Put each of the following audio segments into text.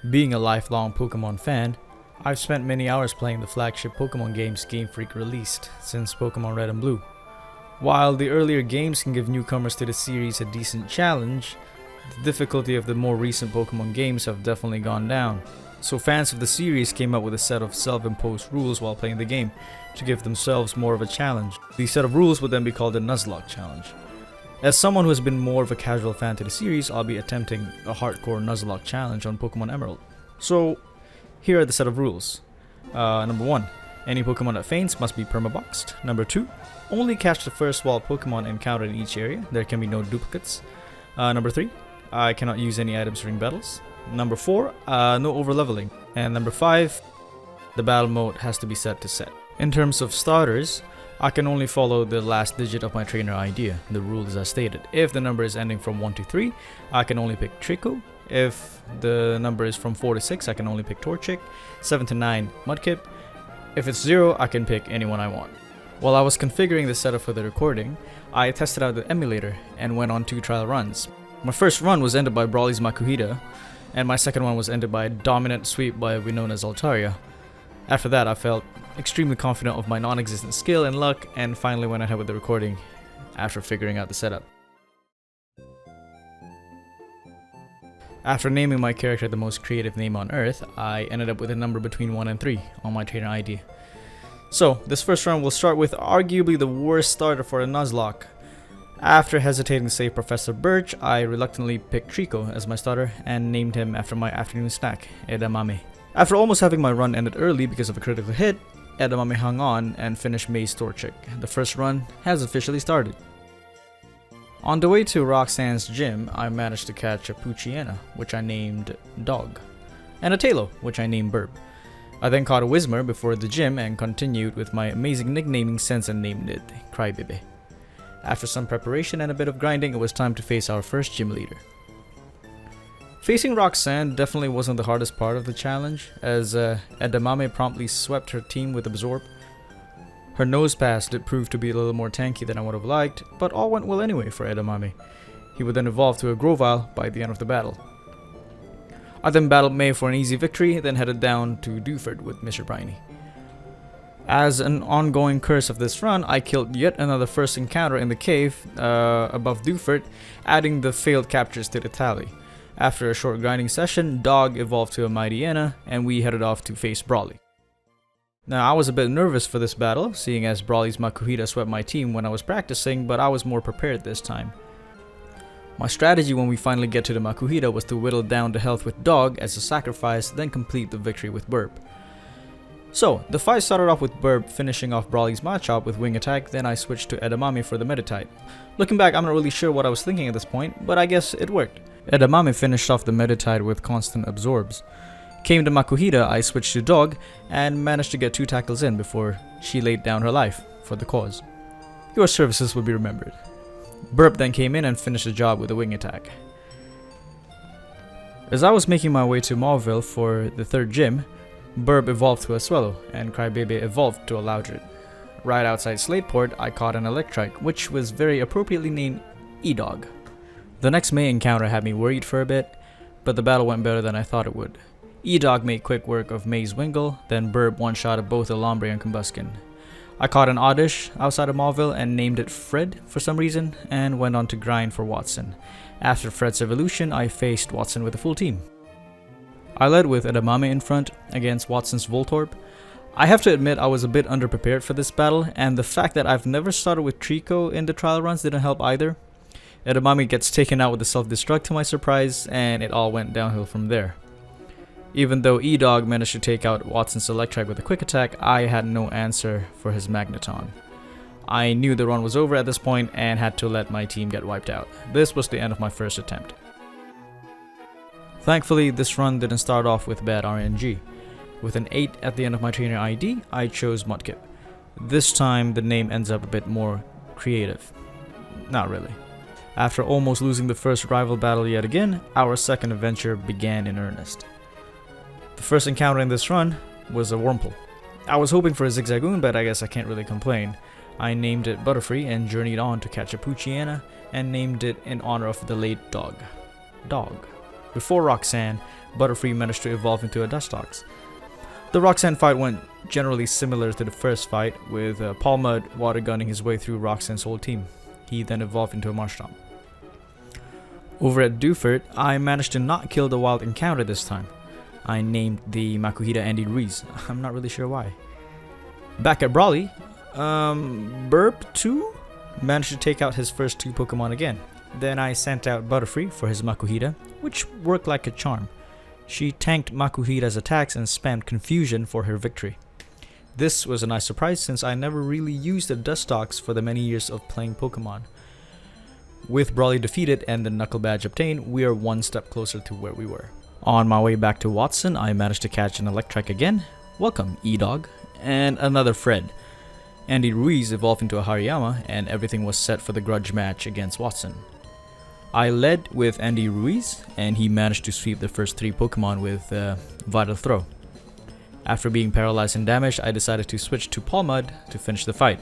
Being a lifelong Pokemon fan, I've spent many hours playing the flagship Pokemon games Game Freak released since Pokemon Red and Blue. While the earlier games can give newcomers to the series a decent challenge, the difficulty of the more recent Pokemon games have definitely gone down. So fans of the series came up with a set of self-imposed rules while playing the game to give themselves more of a challenge. These set of rules would then be called the Nuzlocke challenge. As someone who has been more of a casual fan to the series, I'll be attempting a hardcore Nuzlocke challenge on Pokemon Emerald. So, here are the set of rules. Number 1. Any Pokemon that faints must be permaboxed. Number 2. Only catch the first wild Pokemon encountered in each area. There can be no duplicates. Number 3. I cannot use any items during battles. Number 4. No overleveling. And number 5. The battle mode has to be set to set. In terms of starters, I can only follow the last digit of my trainer ID. The rule is as stated. If the number is ending from 1 to 3, I can only pick Trico. If the number is from 4 to 6, I can only pick Torchic. 7 to 9, Mudkip. If it's 0, I can pick anyone I want. While I was configuring the setup for the recording, I tested out the emulator and went on 2 trial runs. My first run was ended by Brawly's Makuhita, and my second one was ended by a dominant sweep by Winona's Altaria. After that, I felt extremely confident of my non-existent skill and luck, and finally went ahead with the recording after figuring out the setup. After naming my character the most creative name on earth, I ended up with a number between 1 and 3 on my trainer ID. So, this first round will start with arguably the worst starter for a Nuzlocke. After hesitating to save Professor Birch, I reluctantly picked Trico as my starter and named him after my afternoon snack, Edamame. After almost having my run ended early because of a critical hit, Edamame hung on and finished May's Torchic. The first run has officially started. On the way to Roxanne's gym, I managed to catch a Poochyena, which I named Dogg, and a Tailo, which I named Burb. I then caught a Whismur before the gym and continued with my amazing nicknaming sense and named it Crybaby. After some preparation and a bit of grinding, it was time to face our first gym leader. Facing Roxanne definitely wasn't the hardest part of the challenge, as Edamame promptly swept her team with Absorb. Her nose pass did prove to be a little more tanky than I would have liked, but all went well anyway for Edamame. He would then evolve to a Grovyle by the end of the battle. I then battled May for an easy victory, then headed down to Dewford with Mr. Briny. As an ongoing curse of this run, I killed yet another first encounter in the cave above Dewford, adding the failed captures to the tally. After a short grinding session, Dogg evolved to a Mightyena, and we headed off to face Brawly. Now, I was a bit nervous for this battle, seeing as Brawly's Makuhita swept my team when I was practicing, but I was more prepared this time. My strategy when we finally get to the Makuhita was to whittle down the health with Dogg as a sacrifice, then complete the victory with Burb. So, the fight started off with Burb finishing off Brawly's Machop with Wing Attack, then I switched to Edamame for the Meditite. Looking back, I'm not really sure what I was thinking at this point, but I guess it worked. Edamame finished off the Meditite with constant absorbs. Came to Makuhita, I switched to Dogg and managed to get 2 tackles in before she laid down her life for the cause. Your services will be remembered. Burp then came in and finished the job with a Wing Attack. As I was making my way to Mauville for the 3rd gym, Burb evolved to a Swellow and Crybaby evolved to a Loudred. Right outside Slateport, I caught an Electrike, which was very appropriately named E-Dog. The next May encounter had me worried for a bit, but the battle went better than I thought it would. E-Dog made quick work of May's Wingull, then Burb one-shotted both Elambre and Combuskin. I caught an Oddish outside of Mauville and named it Fred for some reason, and went on to grind for Wattson. After Fred's evolution, I faced Wattson with a full team. I led with Edamame in front against Wattson's Voltorb. I have to admit I was a bit underprepared for this battle, and the fact that I've never started with Trico in the trial runs didn't help either. Edamame gets taken out with the self-destruct to my surprise, and it all went downhill from there. Even though E-Dog managed to take out Watson's Electrike with a quick attack, I had no answer for his Magneton. I knew the run was over at this point and had to let my team get wiped out. This was the end of my first attempt. Thankfully, this run didn't start off with bad RNG. With an 8 at the end of my trainer ID, I chose Mudkip. This time, the name ends up a bit more creative. Not really. After almost losing the first rival battle yet again, our second adventure began in earnest. The first encounter in this run was a Wurmple. I was hoping for a Zigzagoon, but I guess I can't really complain. I named it Butterfree and journeyed on to catch a Poochyena and named it in honor of the late Dogg. Dogg. Before Roxanne, Butterfree managed to evolve into a Dustox. The Roxanne fight went generally similar to the first fight, with Palmud water gunning his way through Roxanne's whole team. He then evolved into a Marshtomp. Over at Dewford, I managed to not kill the wild encounter this time. I named the Makuhita Andy Ruiz. I'm not really sure why. Back at Brawley, Burp 2 managed to take out his first 2 Pokemon again. Then I sent out Butterfree for his Makuhita, which worked like a charm. She tanked Makuhita's attacks and spammed Confusion for her victory. This was a nice surprise since I never really used the Dustox for the many years of playing Pokemon. With Brawley defeated and the Knuckle Badge obtained, we are one step closer to where we were. On my way back to Wattson, I managed to catch an Electrike again. Welcome, Dogg, and another Fred. Andy Ruiz evolved into a Hariyama, and everything was set for the grudge match against Wattson. I led with Andy Ruiz, and he managed to sweep the first 3 Pokemon with Vital Throw. After being paralyzed and damaged, I decided to switch to Palmud to finish the fight.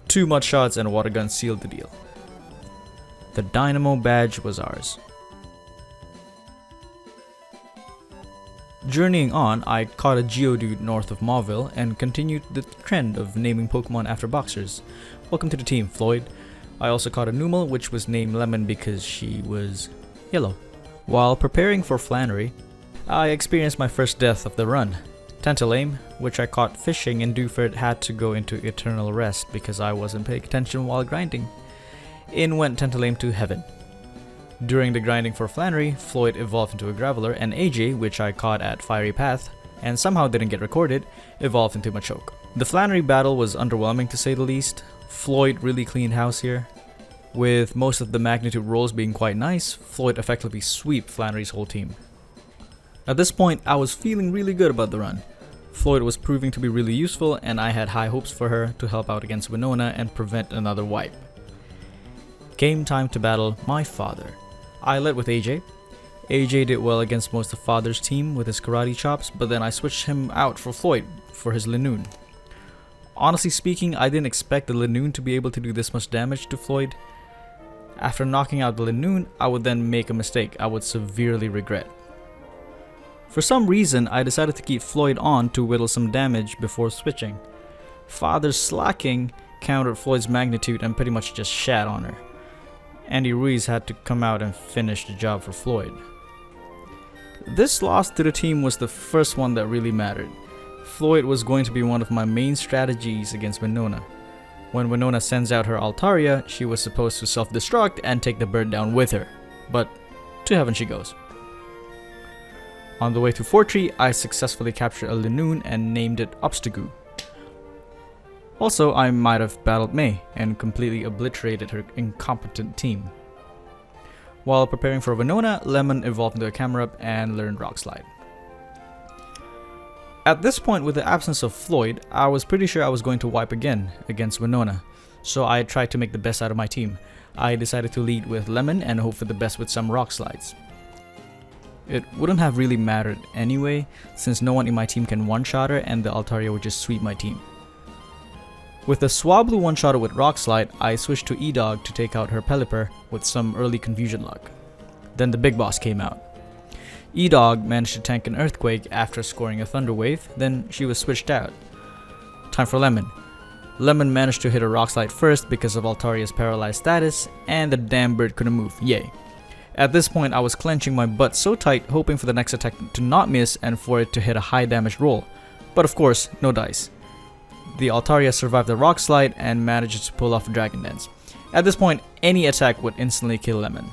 2 Mud Shots and a Water Gun sealed the deal. The Dynamo Badge was ours. Journeying on, I caught a Geodude north of Mauville and continued the trend of naming Pokemon after boxers. Welcome to the team, Floyd. I also caught a Numel, which was named Lemon because she was yellow. While preparing for Flannery, I experienced my first death of the run. Tentaclame, which I caught fishing in Dewford, had to go into eternal rest because I wasn't paying attention while grinding. In went Tentaclame to heaven. During the grinding for Flannery, Floyd evolved into a Graveler, and AJ, which I caught at Fiery Path and somehow didn't get recorded, evolved into Machoke. The Flannery battle was underwhelming to say the least. Floyd really cleaned house here. With most of the magnitude rolls being quite nice, Floyd effectively swept Flannery's whole team. At this point, I was feeling really good about the run. Floyd was proving to be really useful, and I had high hopes for her to help out against Winona and prevent another wipe. Came time to battle my father. I led with AJ. AJ did well against most of Father's team with his karate chops, but then I switched him out for Floyd for his Linoon. Honestly speaking, I didn't expect the Linoon to be able to do this much damage to Floyd. After knocking out the Linoon, I would then make a mistake I would severely regret. For some reason, I decided to keep Floyd on to whittle some damage before switching. Father's slacking countered Floyd's magnitude and pretty much just shat on her. Andy Ruiz had to come out and finish the job for Floyd. This loss to the team was the first one that really mattered. Floyd was going to be one of my main strategies against Winona. When Winona sends out her Altaria, she was supposed to self-destruct and take the bird down with her. But to heaven she goes. On the way to Fortree, I successfully captured a Linoon and named it Obstagoon. Also, I might have battled May and completely obliterated her incompetent team. While preparing for Winona, Lemon evolved into a Camerupt and learned Rock Slide. At this point, with the absence of Floyd, I was pretty sure I was going to wipe again against Winona, so I tried to make the best out of my team. I decided to lead with Lemon and hope for the best with some Rock Slides. It wouldn't have really mattered anyway, since no one in my team can one-shot her and the Altaria would just sweep my team. With the Swablu one-shotter with Rock Slide, I switched to Dogg to take out her Pelipper with some early confusion luck. Then the big boss came out. Dogg managed to tank an Earthquake after scoring a Thunder Wave, then she was switched out. Time for Lemon. Lemon managed to hit a Rock Slide first because of Altaria's paralyzed status, and the damn bird couldn't move, yay. At this point, I was clenching my butt so tight, hoping for the next attack to not miss and for it to hit a high damage roll. But of course, no dice. The Altaria survived the Rock Slide and managed to pull off a Dragon Dance. At this point, any attack would instantly kill Lemon.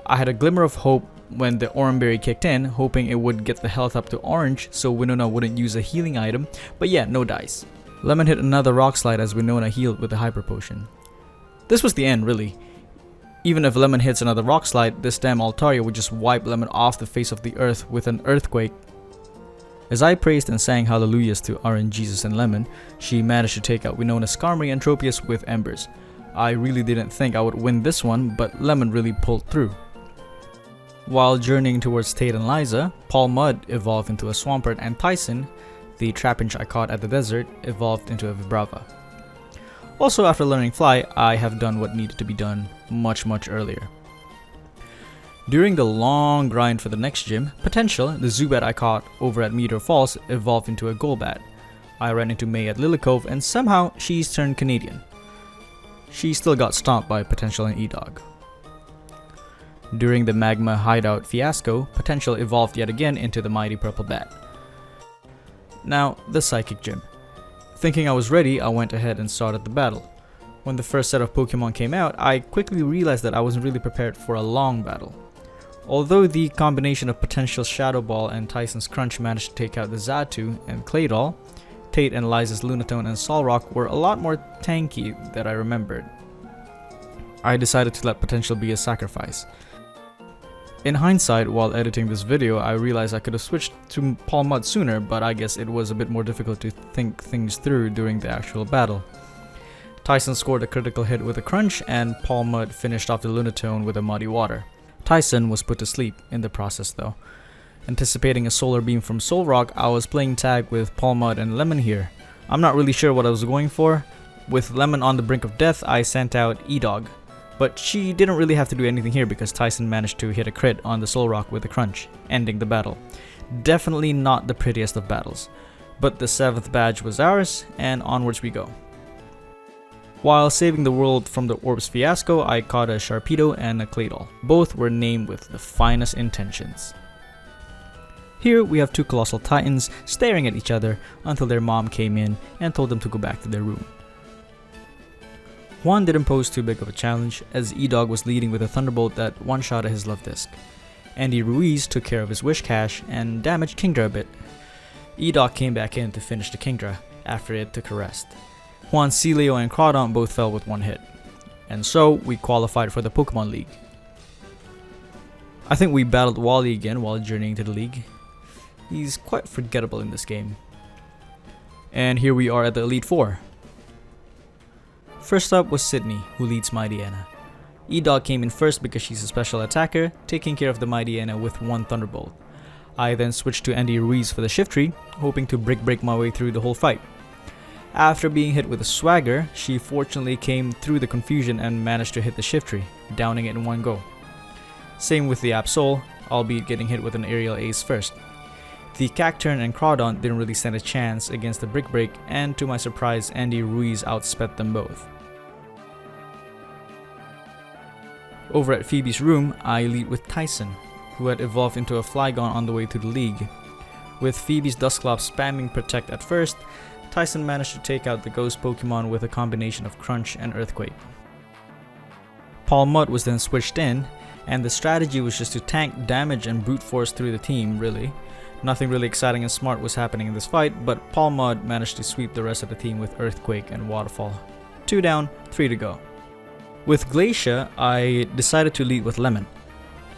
I had a glimmer of hope when the Oranberry kicked in, hoping it would get the health up to orange so Winona wouldn't use a healing item, but yeah, no dice. Lemon hit another Rock Slide as Winona healed with a Hyper Potion. This was the end, really. Even if Lemon hits another Rock Slide, this damn Altaria would just wipe Lemon off the face of the earth with an Earthquake. As I praised and sang hallelujahs to RNGesus and Lemon, she managed to take out Winona's Skarmory and Tropius with Embers. I really didn't think I would win this one, but Lemon really pulled through. While journeying towards Tate and Liza, Paul Mudd evolved into a Swampert, and Tyson, the Trapinch I caught at the desert, evolved into a Vibrava. Also, after learning Fly, I have done what needed to be done much earlier. During the long grind for the next gym, Potential, the Zubat I caught over at Meteor Falls, evolved into a Golbat. I ran into May at Lily Cove and somehow she's turned Canadian. She still got stomped by Potential and E-Dog. During the Magma Hideout fiasco, Potential evolved yet again into the mighty Purple Bat. Now, the Psychic Gym. Thinking I was ready, I went ahead and started the battle. When the first set of Pokemon came out, I quickly realized that I wasn't really prepared for a long battle. Although the combination of Potential's Shadow Ball and Tyson's Crunch managed to take out the Xatu and Claydol, Tate and Liza's Lunatone and Solrock were a lot more tanky than I remembered. I decided to let Potential be a sacrifice. In hindsight, while editing this video, I realized I could have switched to Palmud sooner, but I guess it was a bit more difficult to think things through during the actual battle. Tyson scored a critical hit with a Crunch, and Palmud finished off the Lunatone with a Muddy Water. Tyson was put to sleep in the process though. Anticipating a Solar Beam from Solrock, I was playing tag with Palmud and Lemon here. I'm not really sure what I was going for. With Lemon on the brink of death, I sent out E-Dog. But she didn't really have to do anything here because Tyson managed to hit a crit on the Solrock with a Crunch, ending the battle. Definitely not the prettiest of battles. But the 7th badge was ours, and onwards we go. While saving the world from the Orbs fiasco, I caught a Sharpedo and a Claydol. Both were named with the finest intentions. Here we have two Colossal Titans staring at each other until their mom came in and told them to go back to their room. Juan didn't pose too big of a challenge, as E-Dog was leading with a Thunderbolt that one-shot at his love disc. Andy Ruiz took care of his Wish Cache and damaged Kingdra a bit. E-Dog came back in to finish the Kingdra after it took a rest. Juan, Celio, and Crawdon both fell with one hit. And so, we qualified for the Pokemon League. I think we battled Wally again while journeying to the league. He's quite forgettable in this game. And here we are at the Elite Four. First up was Sydney, who leads Mightyena. E-Dog came in first because she's a special attacker, taking care of the Mightyena with one Thunderbolt. I then switched to Andy Ruiz for the Shiftry, hoping to break my way through the whole fight. After being hit with a Swagger, she fortunately came through the confusion and managed to hit the Shiftry, downing it in one go. Same with the Absol, albeit getting hit with an Aerial Ace first. The Cacturne and Crawdon didn't really stand a chance against the Brick Break, and to my surprise, Andy Ruiz outsped them both. Over at Phoebe's room, I lead with Tyson, who had evolved into a Flygon on the way to the league. With Phoebe's Dusclops spamming Protect at first, Tyson managed to take out the Ghost Pokemon with a combination of Crunch and Earthquake. Palmud was then switched in, and the strategy was just to tank damage and brute force through the team, really. Nothing really exciting and smart was happening in this fight, but Palmud managed to sweep the rest of the team with Earthquake and Waterfall. 2 down, 3 to go. With Glacia, I decided to lead with Lemon.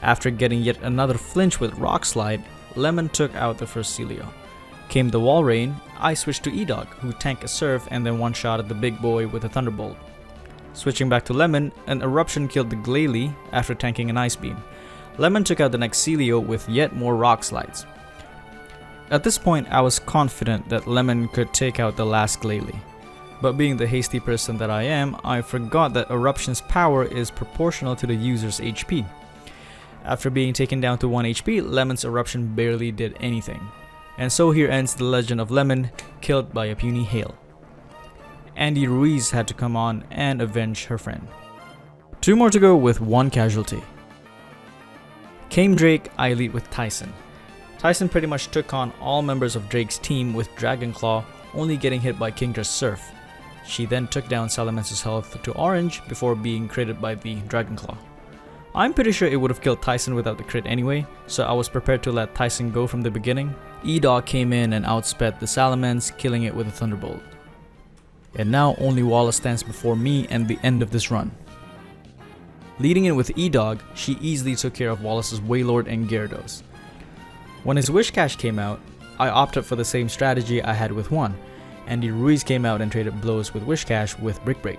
After getting yet another flinch with Rock Slide, Lemon took out the first Celio. Came the Wall Rain, I switched to E-Dog, who tanked a Surf and then one-shotted the big boy with a Thunderbolt. Switching back to Lemon, an Eruption killed the Glalie after tanking an Ice Beam. Lemon took out the next Celio with yet more Rock Slides. At this point, I was confident that Lemon could take out the last Glalie. But being the hasty person that I am, I forgot that Eruption's power is proportional to the user's HP. After being taken down to 1 HP, Lemon's Eruption barely did anything. And so here ends the legend of Lemon, killed by a puny hail. Andy Ruiz had to come on and avenge her friend. 2 more to go with 1 casualty. Came Drake, I lead with Tyson. Tyson pretty much took on all members of Drake's team with Dragon Claw, only getting hit by Kingdra's Surf. She then took down Salamence's health to orange before being critted by the Dragon Claw. I'm pretty sure it would have killed Tyson without the crit anyway, so I was prepared to let Tyson go from the beginning. E-Dog came in and outsped the Salamence, killing it with a Thunderbolt. And now only Wallace stands before me and the end of this run. Leading in with E-Dog, she easily took care of Wallace's Wailord and Gyarados. When his Wish Cache came out, I opted for the same strategy I had with Juan. Andy Ruiz came out and traded blows with Wish Cache with Brick Break.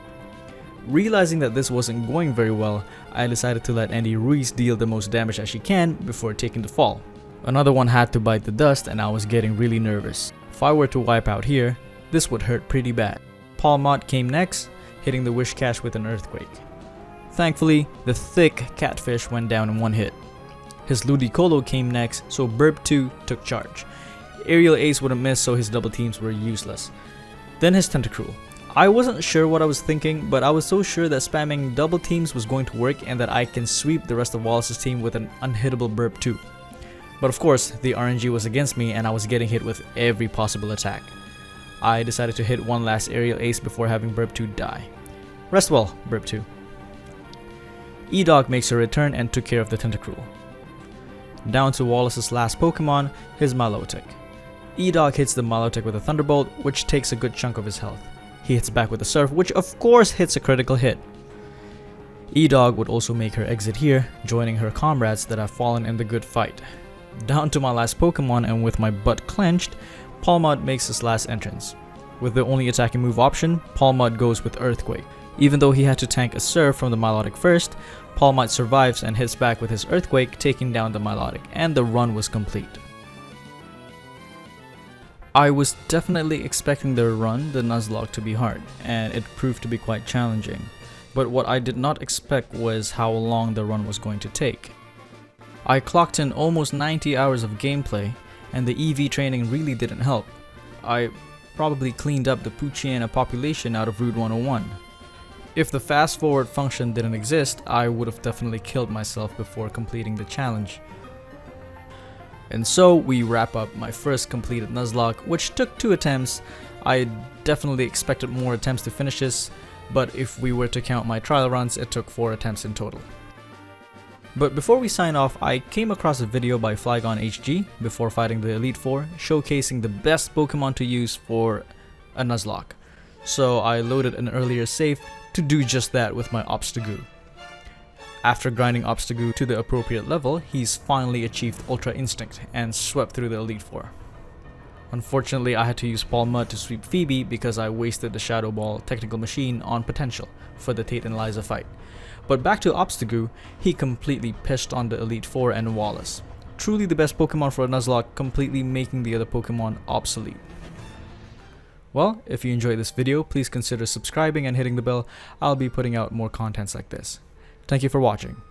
Realizing that this wasn't going very well, I decided to let Andy Ruiz deal the most damage as she can before taking the fall. Another one had to bite the dust and I was getting really nervous. If I were to wipe out here, this would hurt pretty bad. Palmud came next, hitting the Wish Cache with an Earthquake. Thankfully, the thick Catfish went down in 1 hit. His Ludicolo came next, so Burp 2 took charge. Aerial Ace wouldn't miss, so his double teams were useless. Then his Tentacruel. I wasn't sure what I was thinking, but I was so sure that spamming double teams was going to work and that I can sweep the rest of Wallace's team with an unhittable Burp 2. But of course, the RNG was against me and I was getting hit with every possible attack. I decided to hit one last Aerial Ace before having Burp 2 die. Rest well, Burp 2. Dogg makes a return and took care of the Tentacruel. Down to Wallace's last Pokemon, his Milotic. Dogg hits the Milotic with a Thunderbolt, which takes a good chunk of his health. He hits back with a Surf, which of course hits a critical hit. Dogg would also make her exit here, joining her comrades that have fallen in the good fight. Down to my last Pokemon, and with my butt clenched, Palmod makes his last entrance. With the only attacking move option, Palmod goes with Earthquake. Even though he had to tank a Surf from the Milotic first, Palmod survives and hits back with his Earthquake, taking down the Milotic, and the run was complete. I was definitely expecting the Nuzlocke, to be hard, and it proved to be quite challenging. But what I did not expect was how long the run was going to take. I clocked in almost 90 hours of gameplay, and the EV training really didn't help. I probably cleaned up the Poochyena population out of Route 101. If the fast forward function didn't exist, I would have definitely killed myself before completing the challenge. And so we wrap up my first completed Nuzlocke, which took 2 attempts. I definitely expected more attempts to finish this, but if we were to count my trial runs, it took 4 attempts in total. But before we sign off, I came across a video by Flygon HG before fighting the Elite Four, showcasing the best Pokemon to use for a Nuzlocke. So I loaded an earlier save to do just that with my Obstagoon. After grinding Obstagoon to the appropriate level, he's finally achieved Ultra Instinct and swept through the Elite Four. Unfortunately, I had to use Palmud to sweep Phoebe because I wasted the Shadow Ball Technical Machine on Potential for the Tate and Liza fight. But back to Obstagoon, he completely pissed on the Elite Four and Wallace. Truly the best Pokemon for a Nuzlocke, completely making the other Pokemon obsolete. Well, if you enjoyed this video, please consider subscribing and hitting the bell. I'll be putting out more contents like this. Thank you for watching.